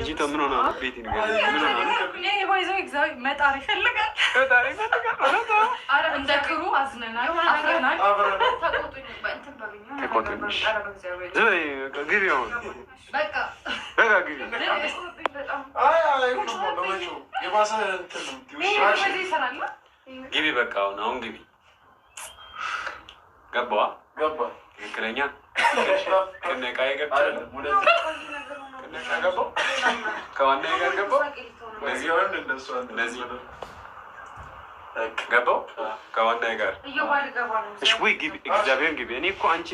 ልጅቷ ምን ሆና ነው? ቤት ይንገር ምን ሆና ነው? ይሄ ባይዘው ኤግዛም መጣር ይፈልጋል። አረ እንደ ክሩ አዝነናል። ግቢ በቃ አሁን ግቢ። ገባዋ ትክክለኛ ከነቃ ይገብቻል ከዋና ጋር ገባው ገባው ከዋና ጋር እሺ ወይ ግቢ እግዚአብሔርን ግቢ። እኔ እኮ አንቺ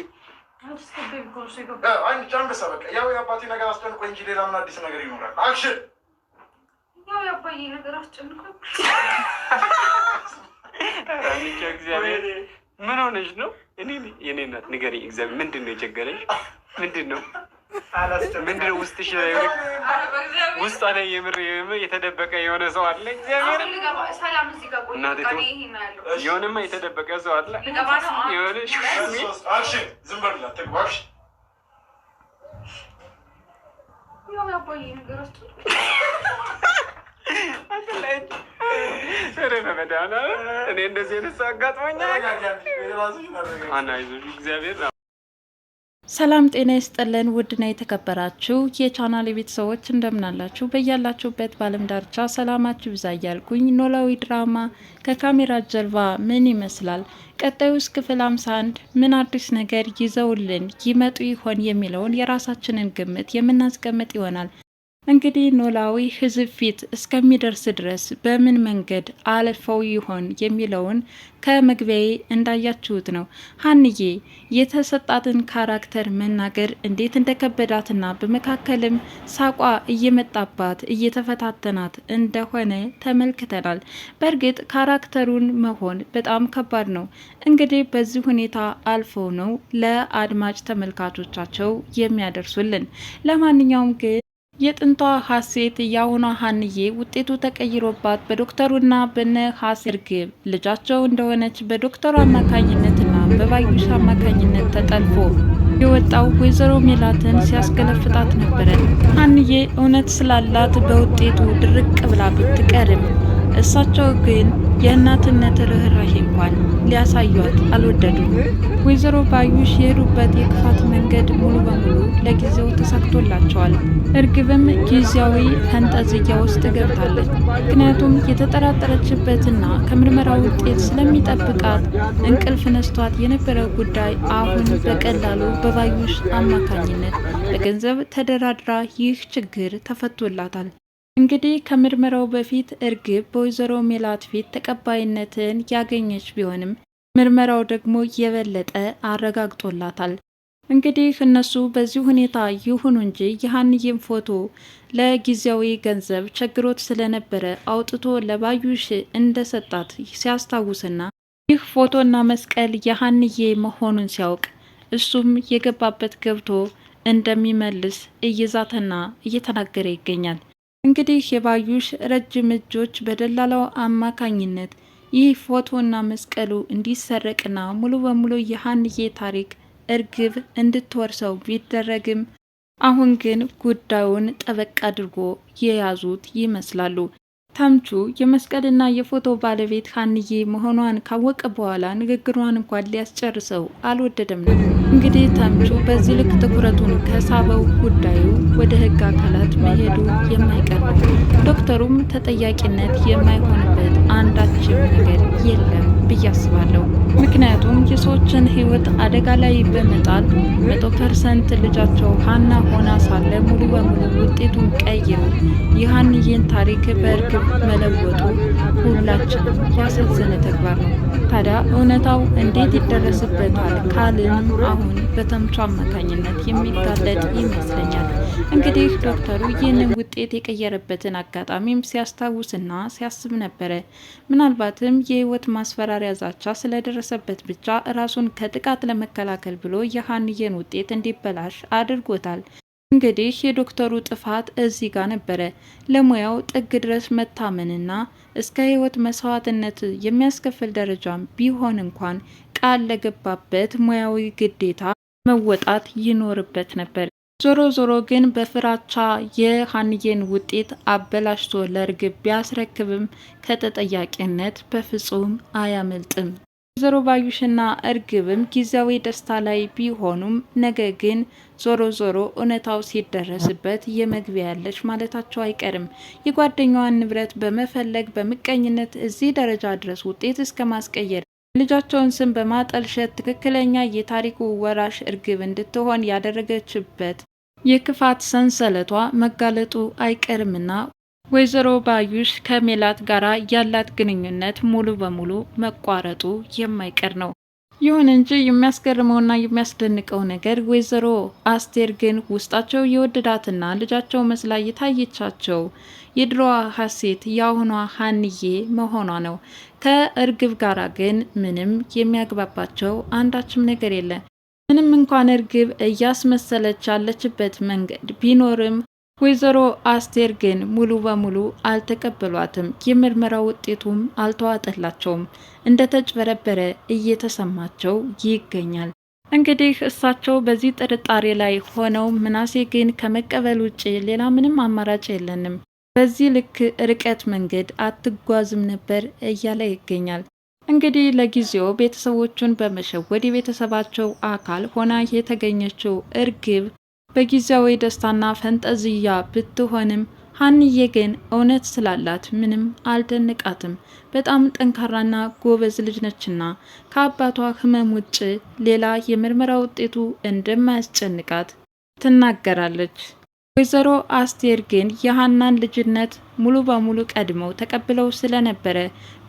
አንድ ቻንስ በቃ ያው የአባቴ ነገር አስጨንቆ እንጂ ሌላ ምን አዲስ ነገር ይኖራል? አክሽን ያው የአባዬ ነገር አስጨንቆ አንቺ እግዚአብሔር ምን ሆነሽ ነው? የኔ እናት ንገሪኝ እግዚአብሔር ምንድን ነው የቸገረሽ? ምንድን ነው ውስጥሽ ላይ ውስጥ ላይ የምር የተደበቀ የሆነ ሰው አለ? እግዚአብሔር የሆነማ የተደበቀ ሰው አለ የሆነ ዝም በላ ተግባሽ እኔ እንደዚህ አይነት አጋጥሞኛል። አናይዞሽ እግዚአብሔር። ሰላም ጤና ይስጥልን ውድና የተከበራችሁ የቻናል ቤተሰቦች እንደምናላችሁ በያላችሁበት በዓለም ዳርቻ ሰላማችሁ ይብዛ እያልኩኝ ኖላዊ ድራማ ከካሜራ ጀርባ ምን ይመስላል ቀጣዩስ ክፍል 51 ምን አዲስ ነገር ይዘውልን ይመጡ ይሆን የሚለውን የራሳችንን ግምት የምናስቀምጥ ይሆናል። እንግዲህ ኖላዊ ህዝብ ፊት እስከሚደርስ ድረስ በምን መንገድ አልፈው ይሆን የሚለውን ከመግቢያዬ እንዳያችሁት ነው። ሀንዬ የተሰጣትን ካራክተር መናገር እንዴት እንደከበዳትና በመካከልም ሳቋ እየመጣባት እየተፈታተናት እንደሆነ ተመልክተናል። በእርግጥ ካራክተሩን መሆን በጣም ከባድ ነው። እንግዲህ በዚህ ሁኔታ አልፈው ነው ለአድማጭ ተመልካቾቻቸው የሚያደርሱልን። ለማንኛውም ግን የጥንቷ ሀሴት የአሁኗ ሀንዬ ውጤቱ ተቀይሮባት በዶክተሩና በነ ሀሴት እርግብ ልጃቸው እንደሆነች በዶክተሩ አማካኝነትና በባዩሽ አማካኝነት ተጠልፎ የወጣው ወይዘሮ ሜላትን ሲያስገለፍጣት ነበረ። ሀንዬ እውነት ስላላት በውጤቱ ድርቅ ብላ ብትቀርም እሳቸው ግን የእናትነት ርኅራኄ እንኳን ሊያሳዩት አልወደዱም። ወይዘሮ ባዩሽ የሄዱበት የክፋት መንገድ ሙሉ በሙሉ ለጊዜው ተሳክቶላቸዋል። እርግብም ጊዜያዊ ፈንጠዝያ ውስጥ ገብታለች። ምክንያቱም የተጠራጠረችበትና ከምርመራ ውጤት ስለሚጠብቃት እንቅልፍ ነስቷት የነበረው ጉዳይ አሁን በቀላሉ በባዩሽ አማካኝነት በገንዘብ ተደራድራ ይህ ችግር ተፈቶላታል። እንግዲህ ከምርመራው በፊት እርግብ በወይዘሮ ሜላት ፊት ተቀባይነትን ያገኘች ቢሆንም ምርመራው ደግሞ የበለጠ አረጋግጦላታል። እንግዲህ እነሱ በዚህ ሁኔታ ይሁኑ እንጂ የሀንዬን ፎቶ ለጊዜያዊ ገንዘብ ቸግሮት ስለነበረ አውጥቶ ለባዩሽ እንደሰጣት ሲያስታውስና ይህ ፎቶና መስቀል የሀንዬ መሆኑን ሲያውቅ እሱም የገባበት ገብቶ እንደሚመልስ እየዛተና እየተናገረ ይገኛል። እንግዲህ የባዩሽ ረጅም እጆች በደላላው አማካኝነት ይህ ፎቶና መስቀሉ እንዲሰረቅና ሙሉ በሙሉ የሀንዬ ታሪክ እርግብ እንድትወርሰው ቢደረግም አሁን ግን ጉዳዩን ጠበቅ አድርጎ የያዙት ይመስላሉ። ተምቹ የመስቀልና የፎቶ ባለቤት ሀንዬ መሆኗን ካወቀ በኋላ ንግግሯን እንኳን ሊያስጨርሰው አልወደደም ነው። እንግዲህ ተምቹ በዚህ ልክ ትኩረቱን ከሳበው ጉዳዩ ወደ ሕግ አካላት መሄዱ የማይቀር ነው። ዶክተሩም ተጠያቂነት የማይሆንበት አንዳችም ነገር የለም ብዬ አስባለሁ። ምክንያቱም የሰዎችን ሕይወት አደጋ ላይ በመጣል 100% ልጃቸው ሀና ሆና ሳለ ሙሉ በሙሉ ውጤቱን ቀይሮ የሀንዬን ታሪክ በእርግብ መለወጡ ሁላችንም ያሳዘነ ተግባር ነው። ታዲያ እውነታው እንዴት ይደረስበታል ካልን አሁን በተምቹ አማካኝነት የሚጋለጥ ይመስለኛል። እንግዲህ ዶክተሩ ይህንን ውጤት የቀየረበትን አጋጣሚም ሲያስታውስና ሲያስብ ነበረ። ምናልባትም የህይወት ማስፈራሪያ ዛቻ ስለደረሰበት ብቻ ራሱን ከጥቃት ለመከላከል ብሎ የሀንዬን ውጤት እንዲበላሽ አድርጎታል። እንግዲህ የዶክተሩ ጥፋት እዚህ ጋር ነበረ። ለሙያው ጥግ ድረስ መታመንና እስከ ህይወት መስዋዕትነት የሚያስከፍል ደረጃም ቢሆን እንኳን ቃል ለገባበት ሙያዊ ግዴታ መወጣት ይኖርበት ነበር። ዞሮ ዞሮ ግን በፍራቻ የሀንዬን ውጤት አበላሽቶ ለእርግብ ቢያስረክብም ከተጠያቂነት በፍጹም አያመልጥም። ወይዘሮ ባዩሽና እርግብም ጊዜያዊ ደስታ ላይ ቢሆኑም ነገ ግን ዞሮ ዞሮ እውነታው ሲደረስበት የመግቢያ ያለች ማለታቸው አይቀርም። የጓደኛዋን ንብረት በመፈለግ በምቀኝነት እዚህ ደረጃ ድረስ ውጤት እስከ ማስቀየር ልጃቸውን ስም በማጠልሸት ትክክለኛ የታሪኩ ወራሽ እርግብ እንድትሆን ያደረገችበት የክፋት ሰንሰለቷ መጋለጡ አይቀርምና ወይዘሮ ባዩሽ ከሜላት ጋር ያላት ግንኙነት ሙሉ በሙሉ መቋረጡ የማይቀር ነው። ይሁን እንጂ የሚያስገርመውና የሚያስደንቀው ነገር ወይዘሮ አስቴር ግን ውስጣቸው የወደዳትና ልጃቸው መስላ የታየቻቸው የድሮዋ ሀሴት የአሁኗ ሀንዬ መሆኗ ነው። ከእርግብ ጋር ግን ምንም የሚያግባባቸው አንዳችም ነገር የለም። ምንም እንኳን እርግብ እያስመሰለች ያለችበት መንገድ ቢኖርም ወይዘሮ አስቴር ግን ሙሉ በሙሉ አልተቀበሏትም። የምርመራ ውጤቱም አልተዋጠላቸውም። እንደተጭበረበረ እየተሰማቸው ይገኛል። እንግዲህ እሳቸው በዚህ ጥርጣሬ ላይ ሆነው ምናሴ ግን ከመቀበል ውጭ ሌላ ምንም አማራጭ የለንም፣ በዚህ ልክ ርቀት መንገድ አትጓዝም ነበር እያለ ይገኛል። እንግዲህ ለጊዜው ቤተሰቦቹን በመሸወድ የቤተሰባቸው አካል ሆና የተገኘችው እርግብ በጊዜያዊ ደስታና ፈንጠዝያ ብትሆንም ሀንዬ ግን እውነት ስላላት ምንም አልደነቃትም። በጣም ጠንካራና ጎበዝ ልጅ ነችና ከአባቷ ሕመም ውጭ ሌላ የምርመራ ውጤቱ እንደማያስጨንቃት ትናገራለች። ወይዘሮ አስቴር ግን የሀናን ልጅነት ሙሉ በሙሉ ቀድመው ተቀብለው ስለነበረ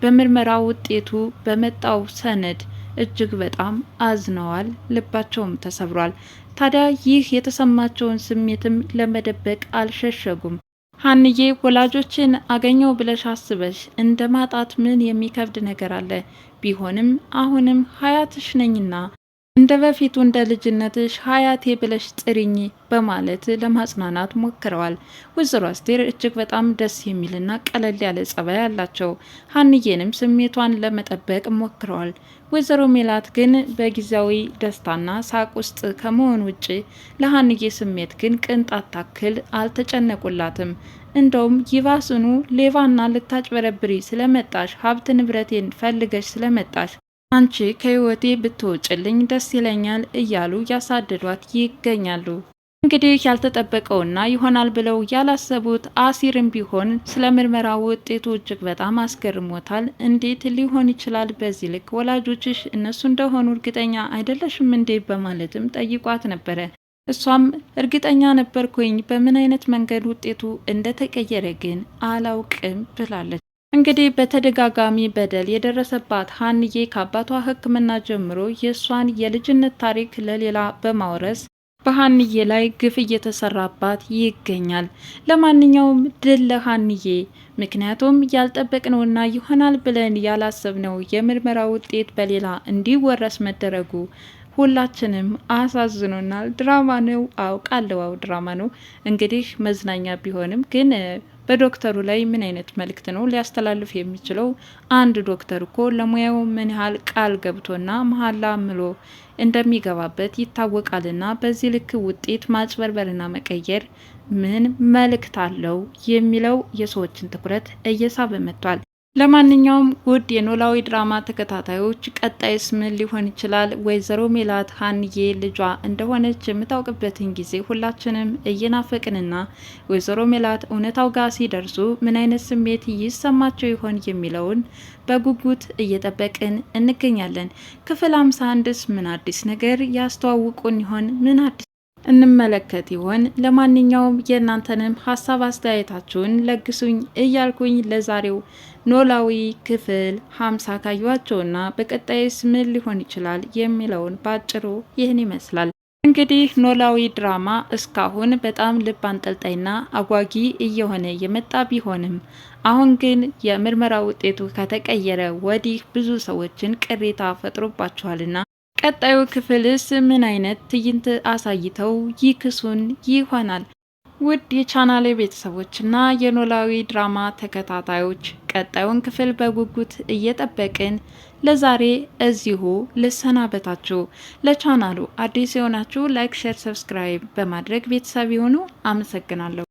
በምርመራ ውጤቱ በመጣው ሰነድ እጅግ በጣም አዝነዋል፣ ልባቸውም ተሰብሯል። ታዲያ ይህ የተሰማቸውን ስሜትም ለመደበቅ አልሸሸጉም። ሀንዬ ወላጆችን አገኘው ብለሽ አስበሽ እንደ ማጣት ምን የሚከብድ ነገር አለ? ቢሆንም አሁንም ሀያትሽ ነኝና እንደ በፊቱ እንደ ልጅነትሽ ሀያቴ ብለሽ ጥሪኝ በማለት ለማጽናናት ሞክረዋል። ወይዘሮ አስቴር እጅግ በጣም ደስ የሚልና ቀለል ያለ ጸባይ አላቸው። ሀንዬንም ስሜቷን ለመጠበቅ ሞክረዋል። ወይዘሮ ሜላት ግን በጊዜያዊ ደስታና ሳቅ ውስጥ ከመሆን ውጭ ለሀንዬ ስሜት ግን ቅንጣት ታክል አልተጨነቁላትም። እንደውም ይባስኑ ሌባና ልታጭበረብሪ ስለመጣሽ ሀብት ንብረቴን ፈልገሽ ስለመጣሽ አንቺ ከህይወቴ ብትወጭልኝ ደስ ይለኛል እያሉ ያሳደዷት ይገኛሉ። እንግዲህ ያልተጠበቀውና ይሆናል ብለው ያላሰቡት አሲርም ቢሆን ስለ ምርመራ ውጤቱ እጅግ በጣም አስገርሞታል። እንዴት ሊሆን ይችላል? በዚህ ልክ ወላጆችሽ እነሱ እንደሆኑ እርግጠኛ አይደለሽም እንዴ? በማለትም ጠይቋት ነበረ። እሷም እርግጠኛ ነበርኩኝ፣ በምን አይነት መንገድ ውጤቱ እንደተቀየረ ግን አላውቅም ብላለች። እንግዲህ በተደጋጋሚ በደል የደረሰባት ሀንዬ ከአባቷ ሕክምና ጀምሮ የእሷን የልጅነት ታሪክ ለሌላ በማውረስ በሀንዬ ላይ ግፍ እየተሰራባት ይገኛል። ለማንኛውም ድል ለሀንዬ፣ ምክንያቱም ያልጠበቅነውና ይሆናል ብለን ያላሰብነው የምርመራ ውጤት በሌላ እንዲወረስ መደረጉ ሁላችንም አሳዝኖናል። ድራማ ነው አውቃለሁ፣ ድራማ ነው። እንግዲህ መዝናኛ ቢሆንም ግን በዶክተሩ ላይ ምን አይነት መልእክት ነው ሊያስተላልፍ የሚችለው? አንድ ዶክተር እኮ ለሙያው ምን ያህል ቃል ገብቶና መሀላ ምሎ እንደሚገባበት ይታወቃልና በዚህ ልክ ውጤት ማጭበርበርና መቀየር ምን መልእክት አለው የሚለው የሰዎችን ትኩረት እየሳበ መጥቷል። ለማንኛውም ውድ የኖላዊ ድራማ ተከታታዮች ቀጣይስ ምን ሊሆን ይችላል? ወይዘሮ ሜላት ሀንዬ ልጇ እንደሆነች የምታውቅበትን ጊዜ ሁላችንም እየናፈቅንና ወይዘሮ ሜላት እውነታው ጋር ሲደርሱ ምን አይነት ስሜት ይሰማቸው ይሆን የሚለውን በጉጉት እየጠበቅን እንገኛለን። ክፍል 51ስ ምን አዲስ ነገር ያስተዋውቁን ይሆን? ምን አዲስ እንመለከት ይሆን? ለማንኛውም የእናንተንም ሀሳብ አስተያየታችሁን ለግሱኝ እያልኩኝ ለዛሬው ኖላዊ ክፍል 50 ካዩዋቸውና በቀጣይስ ምን ሊሆን ይችላል የሚለውን ባጭሩ ይህን ይመስላል። እንግዲህ ኖላዊ ድራማ እስካሁን በጣም ልብ አንጠልጣይና አጓጊ እየሆነ የመጣ ቢሆንም አሁን ግን የምርመራ ውጤቱ ከተቀየረ ወዲህ ብዙ ሰዎችን ቅሬታ ፈጥሮባቸዋልና ቀጣዩ ክፍልስ ምን አይነት ትዕይንት አሳይተው ይክሱን ይሆናል? ውድ የቻናሌ ቤተሰቦችና የኖላዊ ድራማ ተከታታዮች ቀጣዩን ክፍል በጉጉት እየጠበቅን ለዛሬ እዚሁ ልሰናበታችሁ። ለቻናሉ አዲስ የሆናችሁ ላይክ፣ ሼር፣ ሰብስክራይብ በማድረግ ቤተሰብ ይሁኑ። አመሰግናለሁ።